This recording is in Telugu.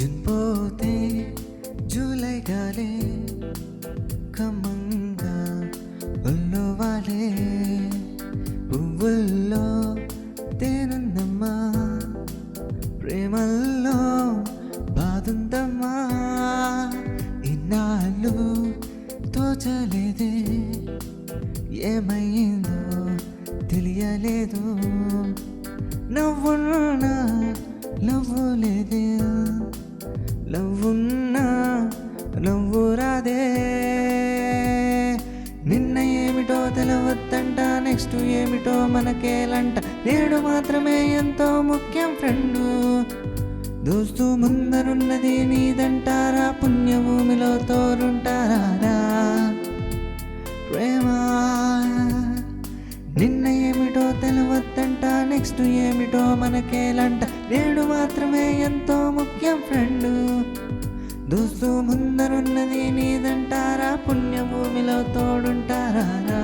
జూన్ పోతే జూలై గాలే ఖమ్మంగా ఒళ్ళు వాలే పువ్వుల్లో తేనుందమ్మా ప్రేమల్లో బాదుందమ్మా ఇన్నాళ్ళు తోచలేదే ఏమైందో తెలియలేదు నవ్వున్నా నవ్వు లేదే నవ్వున్నా నవ్వు రాదే నిన్న ఏమిటో తెలవద్దంట నెక్స్ట్ ఏమిటో మనకేలంట నేడు మాత్రమే ఎంతో ముఖ్యం ఫ్రెండు దోస్తు ముందరున్నది నీదంటారా పుణ్యభూమిలో తోరుంటారా ప్రేమ నిన్న ఏమిటో తెలవద్దంట నెక్స్ట్ ఏమిటో మనకేలంట నేడు మాత్రమే ఎంతో ముఖ్యం ఫ్రెండు దోస్తు ముందరున్నది నీదంటారా పుణ్యభూమిలో తోడుంటారా